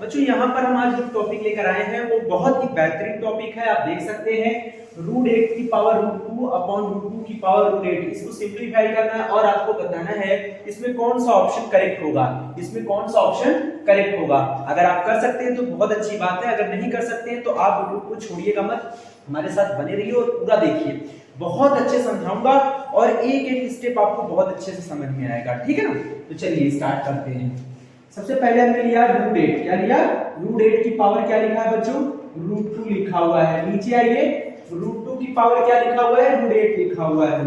बच्चों यहाँ पर हम आज जो टॉपिक लेकर आए हैं वो बहुत ही बेहतरीन टॉपिक है। आप देख सकते हैं √8 की पावर √2 अपॉन √2 की पावर √8। इसको सिंपलीफाई करना है और आपको बताना है इसमें कौन सा ऑप्शन करेक्ट होगा, इसमें कौन सा ऑप्शन करेक्ट होगा। अगर आप कर सकते हैं तो बहुत अच्छी बात है, अगर नहीं कर सकते हैं तो आप वीडियो को छोड़िएगा मत, हमारे साथ बने रहिए और पूरा देखिए। बहुत अच्छे समझाऊंगा और एक एक स्टेप आपको बहुत अच्छे से समझ में आएगा, ठीक है ना। तो चलिए स्टार्ट करते हैं। सबसे पहले हमने लिया √8, क्या लिया √8 की पावर क्या लिखा है बच्चों, √2 लिखा हुआ है। नीचे आइए √2 की पावर क्या लिखा हुआ है, √8 लिखा हुआ है,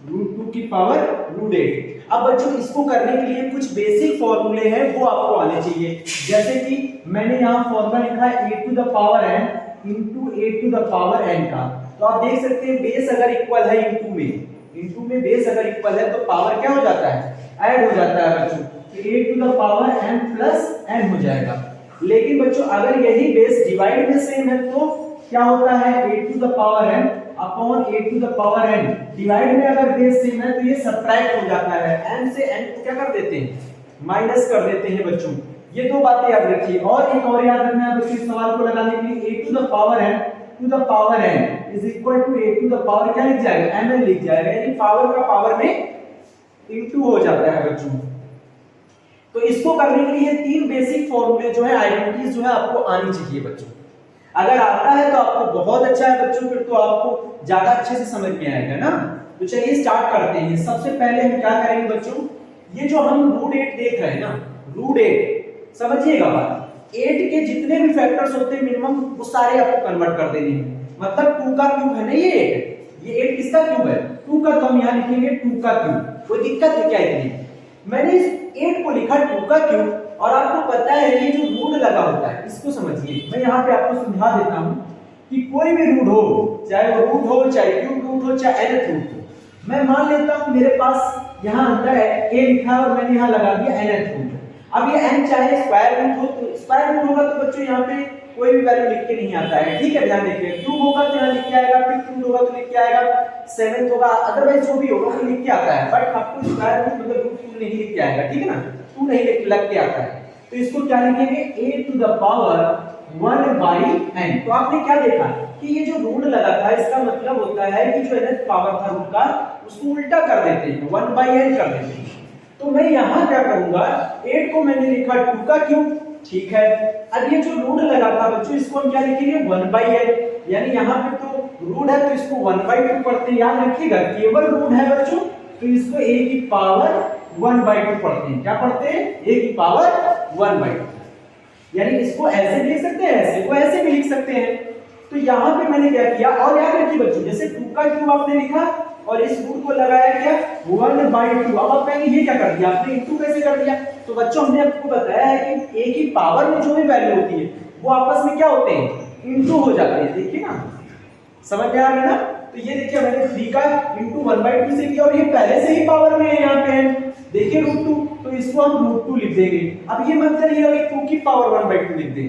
√2 की पावर √8। अब बच्चों इसको करने के लिए कुछ बेसिक फॉर्मूले हैं वो आपको आने चाहिए। जैसे कि मैंने यहाँ फॉर्मूला लिखा है a to the power n into a to the power n का। तो आप देख सकते हैं बेस अगर इक्वल है इंटू में बेस अगर इक्वल है तो पावर क्या हो जाता है, ऐड हो जाता है बच्चों, a to the power n plus n हो जाएगा। लेकिन बच्चों अगर यही बेस डिवाइड में सेम है तो क्या होता है, a to the power n upon a to the power n। Divide में अगर बेस सेम है तो ये सब्ट्रैक्ट हो जाता है, n से n को क्या कर देते हैं, माइनस कर देते हैं बच्चों। ये दो बातें याद रखिए। और एक और याद रखना है बच्चों इस सवाल को लगाने के लिए, a to the power n to the power n is equal to a to the power क्या लिख जाएगा, mn लिख जाएगा, यानी पावर का पावर में इंटू हो जाता है बच्चों। तो इसको करने के लिए तीन बेसिक फॉर्मूले जो है, आइडेंटिटीज जो है आपको आनी चाहिए बच्चों। अगर आता है तो आपको बहुत अच्छा है बच्चों, फिर तो आपको ज्यादा अच्छे से समझ में आएगा ना। तो चलिए स्टार्ट करते हैं। सबसे पहले हम क्या करेंगे बच्चों, ये जो हम √8 देख रहे हैं ना, √8 समझिएगा बात, 8 के जितने भी फैक्टर्स होते हैं मिनिमम वो सारे आपको कन्वर्ट कर देने हैं। मतलब 2 का क्यूब है ना ये 8 किसका क्यूब है, 2 का। तो हम यहाँ लिखेंगे 2 का क्यूब। कोई दिक्कत है क्या इतनी, मैंने इस 8 को लिखा 2 का क्यूब। और आपको पता है ये जो रूट लगा होता है इसको समझिए। मैं यहाँ पे आपको समझा देता हूँ कि कोई भी रूट हो, चाहे वो रूट हो, चाहे क्यूब रूट हो, चाहे nth रूट हो। मैं मान लेता हूँ मेरे पास यहाँ अंदर है a लिखा है और मैंने यहाँ लगा दिया nth रूट। अब ये n चाहे स्क्वायर रूट हो तो स्क्वायर रूट होगा तो बच्चों यहाँ पे कोई भी वैल्यू लिख के नहीं आता है, ठीक है। ध्यान देखिए, क्यूब होगा तो यहाँ लिख के आएगा, फिर क्यूब होगा तो लिख के आएगा, 7th होगा, अदरवाइज जो भी होगा तो लिख के आता है। बट आपको स्क्वायर रूट मतलब रूट 2 नहीं लिख के आएगा, ठीक है ना, 2 नहीं लग के आता है। तो इसको क्या लिखेंगे, a to the power 1/n। तो आपने क्या देखा कि ये जो रूट लगा था इसका मतलब होता है कि जो nth पावर था रूट का उसको उल्टा कर देते हैं, 1/n कर देते हैं। तो मैं यहाँ क्या करूंगा, 8 को मैंने लिखा 2 का क्यूब, ठीक है। अब ये जो रूट लगा था बच्चों इसको हम क्या लिखेंगे, 1/n, यानी यहाँ पे तो रूट है तो इसको 1/2 पढ़ते हैं। याद रखिएगा केवल रूट है बच्चों तो इसको a की पावर 1/2 पढ़ते हैं। क्या पढ़ते हैं, a की पावर 1/2, यानी इसको ऐसे लिख सकते हैं, ऐसे को ऐसे भी लिख सकते हैं। तो यहाँ पे मैंने क्या किया, और याद रखिए बच्चों जैसे 2 का क्यूब आपने लिखा और इस रूट को लगाया क्या 1/2। अब आप कहेंगे ये क्या कर दिया आपने, इंटू कैसे कर दिया। तो बच्चों हमने आपको बताया है कि a की पावर में जो भी वैल्यू होती है वो आपस में क्या होते हैं, इंटू हो जाते हैं। देखिए ना, समझ में आ रहा है ना। तो ये देखिए मैंने 3 का इंटू 1/2 से किया और ये पहले से ही पावर में है यहाँ पे, देखिए √2, तो इसको हम √2 लिख देंगे। अब ये मत करिएगा कि 2 की पावर 1/2 लिख दें,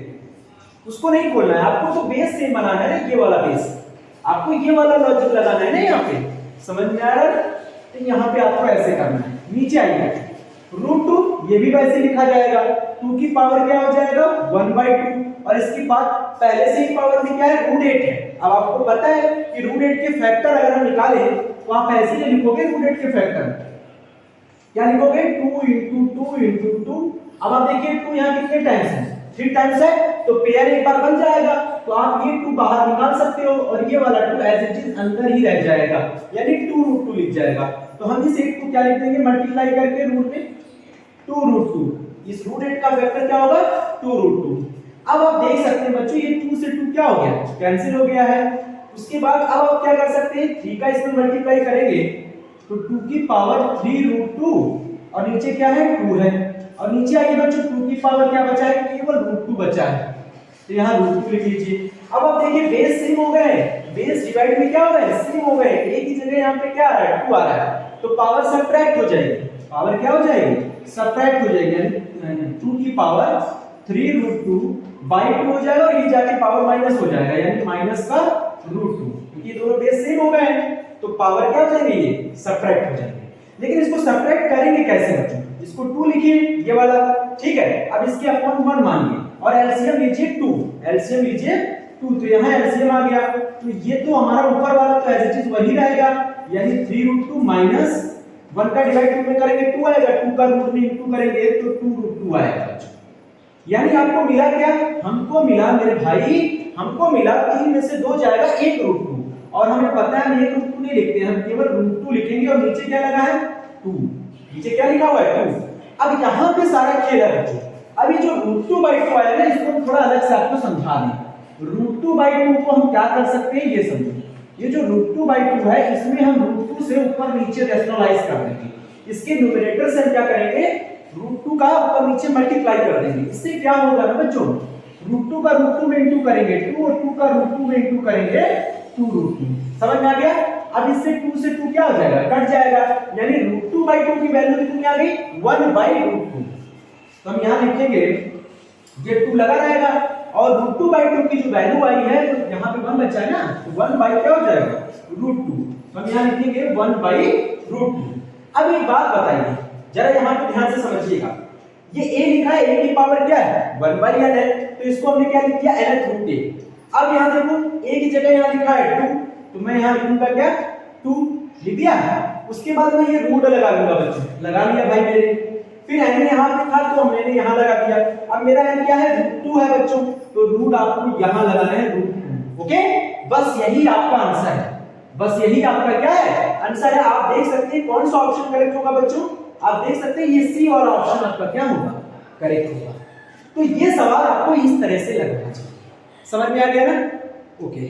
उसको नहीं खोलना है आपको, तो बेस सेम बनाना है ना, ये वाला बेस आपको, ये वाला लॉजिक लगाना है ना यहाँ पे, समझ में आ रहा है। तो यहाँ पे आपको ऐसे करना है। नीचे आइए √2, ये भी वैसे लिखा जाएगा, 2 की पावर क्या हो जाएगा 1/2, और इसके बाद पहले से ही पावर में क्या है √8 है। अब आपको पता है कि √8 के फैक्टर अगर हम निकाले तो आप ऐसे ही लिखोगे √8 के फैक्टर, क्या लिखोगे 2 × 2 × 2। अब आप देखिए 2 यहाँ कितने टाइम्स है, 3 टाइम्स है, तो पेयर एक बार बन जाएगा, तो आप ये 2 बाहर निकाल सकते हो और ये वाला 2 एज इट इज अंदर ही रह जाएगा, यानी 2 √2 लिख जाएगा। तो हम इस 8 को क्या लिख देंगे, मल्टीप्लाई करके रूट में 2 √2, इस √8 का फैक्टर क्या होगा 2 √2। अब आप देख सकते हैं बच्चों ये 2 से 2 क्या हो गया, कैंसिल हो गया है। उसके बाद अब आप क्या कर सकते हैं, 3 का इसमें मल्टीप्लाई करेंगे तो 2 की पावर 3 √2 और नीचे क्या है 2 है, और नीचे आइए बच्चों 2 की पावर क्या बचा है, केवल √2 बचा है, तो यहाँ √2 लिख लीजिए। अब आप देखिए बेस सेम हो गए, बेस डिवाइड में क्या हो रहा है, सेम हो गए, a की जगह यहाँ पे क्या आ रहा है 2 आ रहा है, तो पावर सब्ट्रैक्ट हो जाएगी, पावर क्या हो जाएगी सब्ट्रैक्ट हो जाएगी, यानी 2 की पावर 3 √2/2 हो जाएगा और ये जाके पावर माइनस हो जाएगा, यानी माइनस का √2, क्योंकि ये दोनों बेस सेम हो गए हैं तो पावर क्या हो जाएगी, ये सब्ट्रैक्ट हो जाएंगे। लेकिन इसको सब्ट्रैक्ट करेंगे कैसे बच्चों, इसको 2 लिखिए, ये वाला ठीक है। अब इसके अपॉन 1 मानिए और एलसीएम लीजिए 2, एलसीएम लीजिए 2, तो यहाँ एलसीएम आ गया, तो ये तो हमारा ऊपर वाला तो एज इट इज वही रहेगा, यानी 3√2 माइनस 1 का डिवाइड 2 में करेंगे 2 आएगा, 2 का रूट में इंटू करेंगे तो 2√2 आएगा। यानी आपको मिला क्या, हमको मिला मेरे भाई, हमको मिला 3 में से 2 जाएगा 1√2, और हमें पता है हम 1√2 नहीं लिखते हैं, हम केवल √2 लिखेंगे और नीचे क्या लगा है 2, नीचे क्या लिखा हुआ है 2। अब यहाँ पे सारा खेल है बच्चों। अभी जो √2/2 आया ना, इसको हम थोड़ा अलग से आपको समझा दें। √2/2 को हम क्या कर सकते हैं ये समझो, ये जो √2/2 है इसमें हम √2 से ऊपर नीचे रैशनलाइज कर देंगे, इसके न्यूमरेटर से हम क्या करेंगे √2 का ऊपर नीचे मल्टीप्लाई कर देंगे। इससे क्या होगा ना बच्चों, √2 का √2 में इंटू करेंगे 2 और 2 का √2 में इंटू करेंगे 2√2। समझ में आ गया। अब इससे 2 से 2 क्या हो जाएगा, कट जाएगा, यानी √2/2 की वैल्यू कितनी आ गई 1/√2। तो हम यहां लिखेंगे ये 2 लगा रहेगा और √2/2 की जो वैल्यू आई है तो यहां पे 1 बचा है ना, तो 1 बाई क्या हो जाएगा √2, तो हम यहां लिखेंगे 1/√2। अब एक बात बताइए जरा, यहां पे ध्यान से समझिएगा, ये a लिखा है, a की पावर क्या है 1/n है, तो इसको हमने क्या लिख दिया n/√a। अब यहां देखो a की जगह यहां लिखा है 2, तो मैं यहां लिखूंगा क्या 2 लिख दिया। उसके बाद मैं ये रूट लगा लूंगा बच्चों, लगा लिया भाई मेरे, फिर n यहां पे था तो मैंने यहां लगा दिया। अब मेरा n क्या है √2 है बच्चों, तो रूट आपको यहां लगाना है √2। ओके, बस यही आपका आंसर है, बस यही आपका क्या है आंसर है। आप देख सकते हैं कौन सा ऑप्शन करेक्ट होगा बच्चों, आप देख सकते हैं ये सी और ऑप्शन आपका क्या होगा करेक्ट होगा। तो ये सवाल आपको इस तरह से लगना चाहिए, समझ में आ गया ना। ओके।